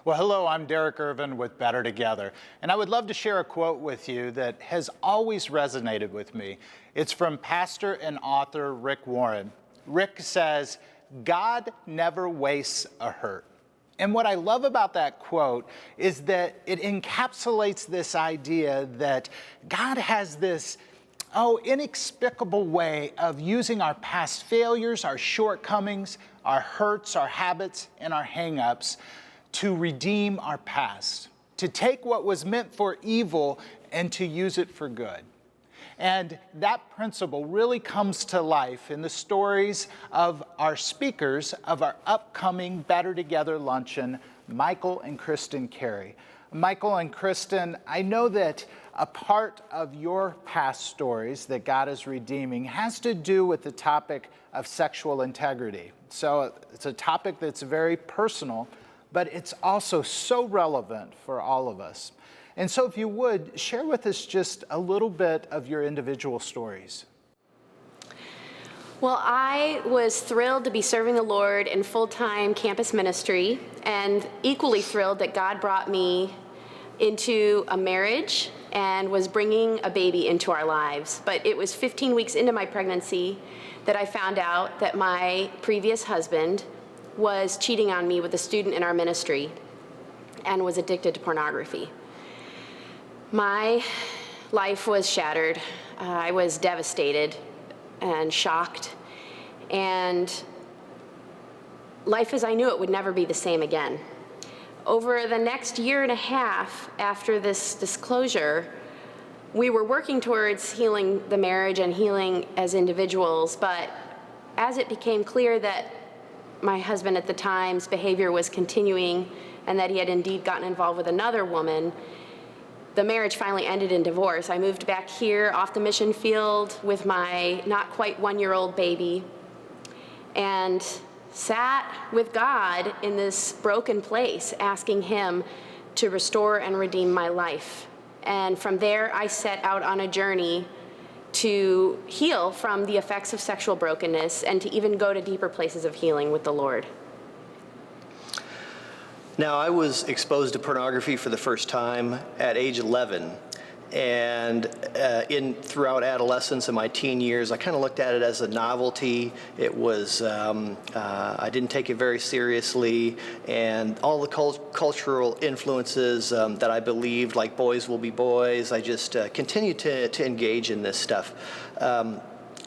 Well, hello, I'm Derek Irvin with Better Together, and I would love to share a quote with you that has always resonated with me. It's from pastor and author Rick Warren. Rick says, "God never wastes a hurt." And what I love about that quote is that it encapsulates this idea that God has this inexplicable way of using our past failures, our shortcomings, our hurts, our habits, and our hang-ups to redeem our past, to take what was meant for evil and to use it for good. And that principle really comes to life in the stories of our speakers of our upcoming Better Together Luncheon, Michael and Kristin Carey. Michael and Kristin, I know that a part of your past stories that God is redeeming has to do with the topic of sexual integrity. So it's a topic that's very personal, but it's also so relevant for all of us. And so if you would, share with us just a little bit of your individual stories. Well, I was thrilled to be serving the Lord in full-time campus ministry, and equally thrilled that God brought me into a marriage and was bringing a baby into our lives. But it was 15 weeks into my pregnancy that I found out that my previous husband was cheating on me with a student in our ministry and was addicted to pornography. My life was shattered. I was devastated and shocked, and life as I knew it would never be the same again. Over the next year and a half after this disclosure, we were working towards healing the marriage and healing as individuals, but as it became clear that my husband at the time's behavior was continuing and that he had indeed gotten involved with another woman, the marriage finally ended in divorce. I moved back here off the mission field with my not quite one-year-old baby and sat with God in this broken place, asking him to restore and redeem my life. And from there, I set out on a journey to heal from the effects of sexual brokenness and to even go to deeper places of healing with the Lord. Now, I was exposed to pornography for the first time at age 11. And throughout adolescence and my teen years, I kind of looked at it as a novelty. It was, I didn't take it very seriously. And all the cultural influences that I believed, like boys will be boys, I just continued to engage in this stuff.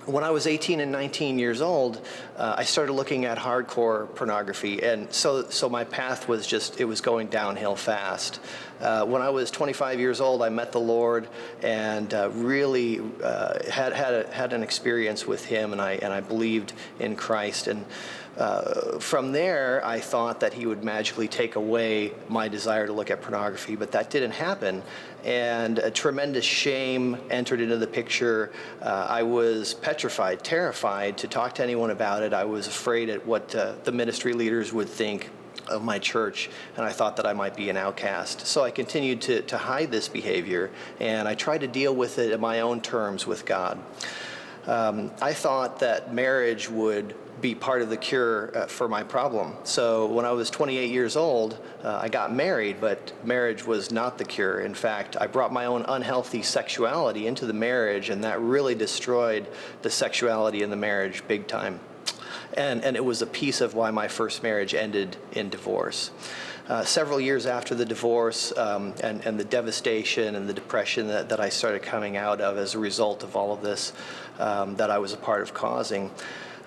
When I was 18 and 19 years old, I started looking at hardcore pornography, and so my path was just, it was going downhill fast. When I was 25 years old, I met the Lord and really had an experience with Him, and I believed in Christ. And from there, I thought that He would magically take away my desire to look at pornography, but that didn't happen. And a tremendous shame entered into the picture. I was petrified, terrified to talk to anyone about it. I was afraid at what the ministry leaders would think of my church, and I thought that I might be an outcast. So I continued to hide this behavior, and I tried to deal with it at my own terms with God. I thought that marriage would be part of the cure for my problem. So when I was 28 years old, I got married, but marriage was not the cure. In fact, I brought my own unhealthy sexuality into the marriage, and that really destroyed the sexuality in the marriage big time. And it was a piece of why my first marriage ended in divorce. Several years after the divorce and the devastation and the depression that I started coming out of as a result of all of this that I was a part of causing,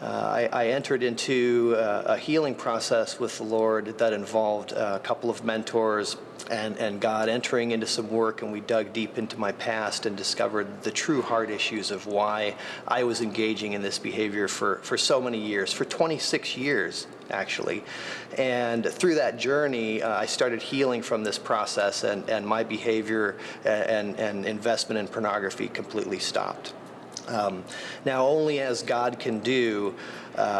I entered into a healing process with the Lord that involved a couple of mentors and God entering into some work, and we dug deep into my past and discovered the true heart issues of why I was engaging in this behavior for so many years, for 26 years actually. And through that journey, I started healing from this process, and my behavior and investment in pornography completely stopped. Now, only as God can do,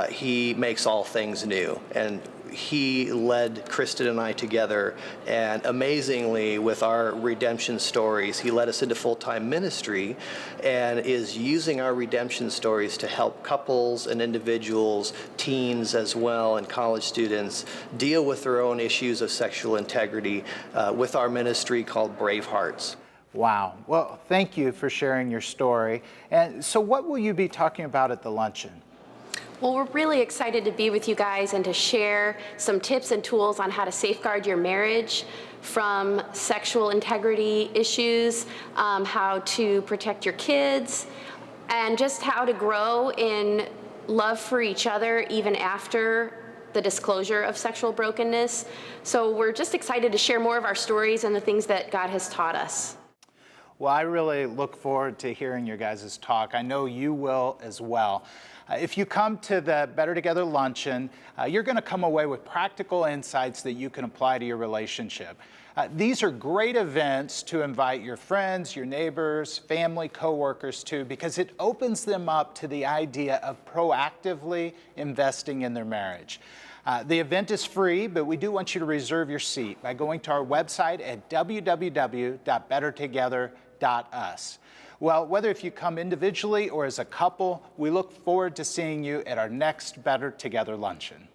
He makes all things new. And he led Kristin and I together, and amazingly, with our redemption stories, he led us into full-time ministry and is using our redemption stories to help couples and individuals, teens as well, and college students deal with their own issues of sexual integrity with our ministry called Brave Hearts. Wow. Well, thank you for sharing your story. And so what will you be talking about at the luncheon? Well, we're really excited to be with you guys and to share some tips and tools on how to safeguard your marriage from sexual integrity issues, how to protect your kids, and just how to grow in love for each other even after the disclosure of sexual brokenness. So we're just excited to share more of our stories and the things that God has taught us. Well, I really look forward to hearing your guys' talk. I know you will as well. If you come to the Better Together Luncheon, you're going to come away with practical insights that you can apply to your relationship. These are great events to invite your friends, your neighbors, family, coworkers to, because it opens them up to the idea of proactively investing in their marriage. The event is free, but we do want you to reserve your seat by going to our website at www.bettertogether.us. Well, whether if you come individually or as a couple, we look forward to seeing you at our next Better Together Luncheon.